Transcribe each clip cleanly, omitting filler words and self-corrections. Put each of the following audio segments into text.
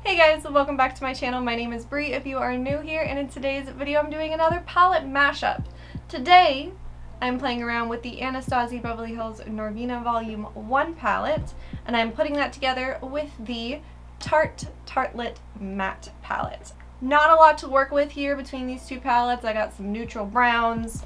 Hey guys, welcome back to my channel. My name is Bree if you are new here, and in today's video I'm doing another palette mashup. Today I'm playing around with the Anastasia Beverly Hills Norvina Volume 1 palette, and I'm putting that together with the Tarte Tartelette matte palette. Not a lot to work with here between these two palettes. I got some neutral browns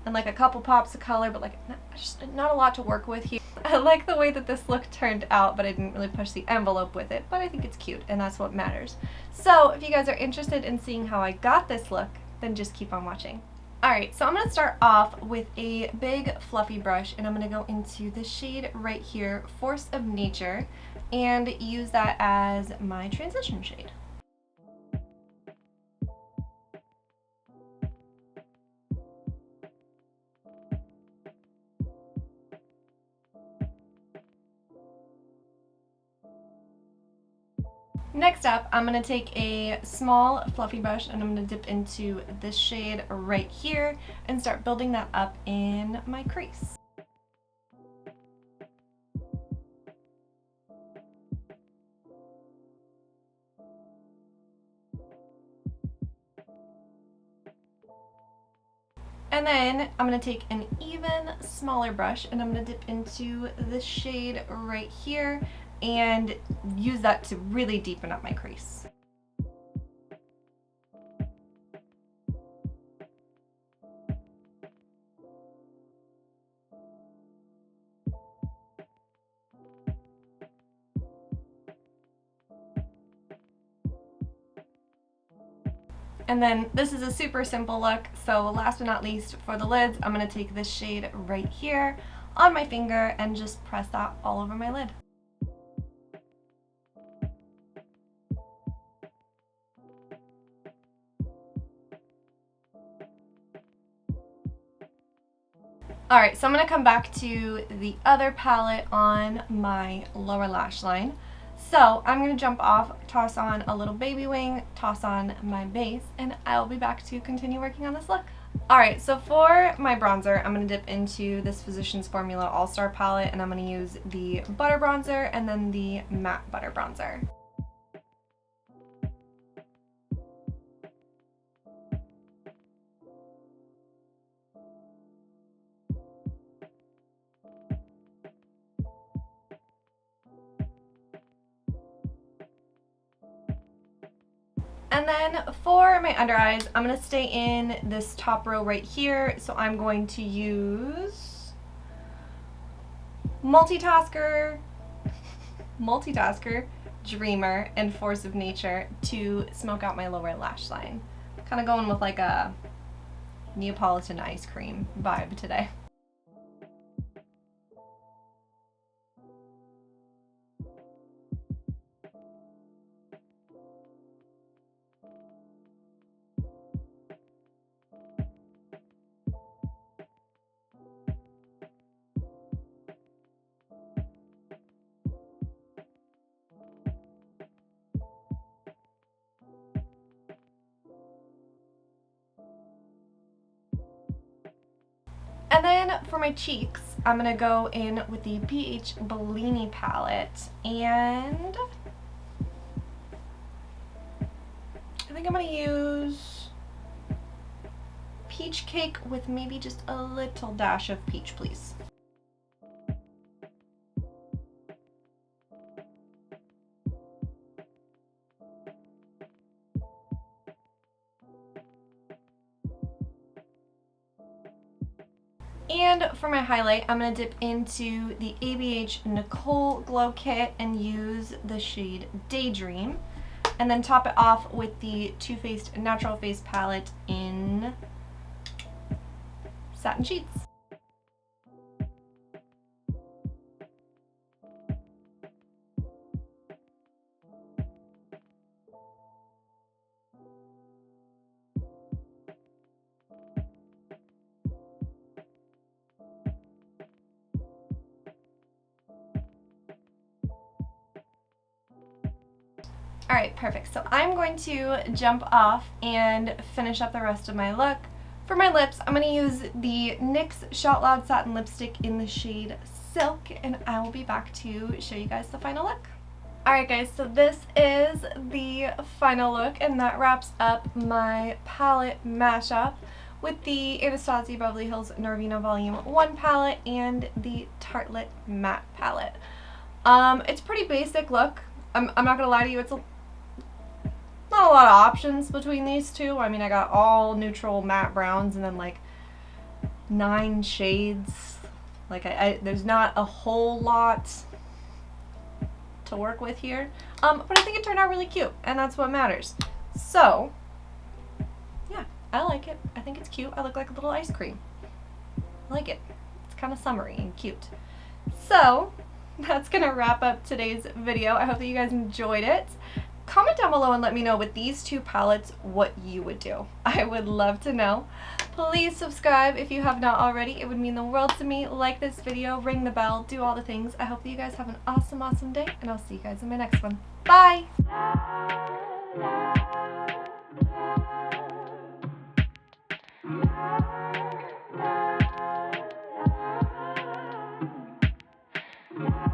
and like a couple pops of color, but like just not a lot to work with here. I like the way that this look turned out, but I didn't really push the envelope with it, but I think it's cute and that's what matters. So if you guys are interested in seeing how I got this look, then just keep on watching. Alright, so I'm going to start off with a big fluffy brush, and I'm going to go into the shade right here, Force of Nature, and use that as my transition shade. Next up, I'm going to take a small fluffy brush and I'm going to dip into this shade right here and start building that up in my crease. And then I'm going to take an even smaller brush and I'm going to dip into this shade right here and use that to really deepen up my crease. And then this is a super simple look, so last but not least, for the lids, I'm going to take this shade right here on my finger and just press that all over my lid. Alright, so I'm going to come back to the other palette on my lower lash line. So I'm going to jump off, toss on a little baby wing, toss on my base, and I'll be back to continue working on this look. Alright, so for my bronzer, I'm going to dip into this Physicians Formula All-Star palette, and I'm going to use the butter bronzer and then the matte butter bronzer. And then for my under eyes, I'm going to stay in this top row right here. So I'm going to use Multitasker, Dreamer, and Force of Nature to smoke out my lower lash line. Kind of going with like a Neapolitan ice cream vibe today. And then for my cheeks, I'm going to go in with the ABH Bellini palette, and I think I'm going to use Peach Cake with maybe just a little dash of peach, please. And for my highlight, I'm going to dip into the ABH Nicole Glow Kit and use the shade Daydream. And then top it off with the Too Faced Natural Face palette in Satin Sheets. Alright, perfect. So I'm going to jump off and finish up the rest of my look. For my lips, I'm going to use the NYX Shout Loud Satin Lipstick in the shade Silk, and I will be back to show you guys the final look. Alright guys, so this is the final look, and that wraps up my palette mashup with the Anastasia Beverly Hills Norvina Volume 1 palette and the Tartelette matte palette. It's a pretty basic look. I'm not gonna lie to you, it's not a lot of options between these two. I mean, I got all neutral matte browns and then like 9 shades. Like there's not a whole lot to work with here, but I think it turned out really cute, and that's what matters. So yeah, I like it. I think it's cute. I look like a little ice cream. I like it. It's kind of summery and cute. So that's gonna wrap up today's video. I hope that you guys enjoyed it. Comment down below and let me know with these two palettes what you would do. I would love to know. Please subscribe if you have not already. It would mean the world to me. Like this video, ring the bell, do all the things. I hope that you guys have an awesome, awesome day, and I'll see you guys in my next one. Bye! Yeah.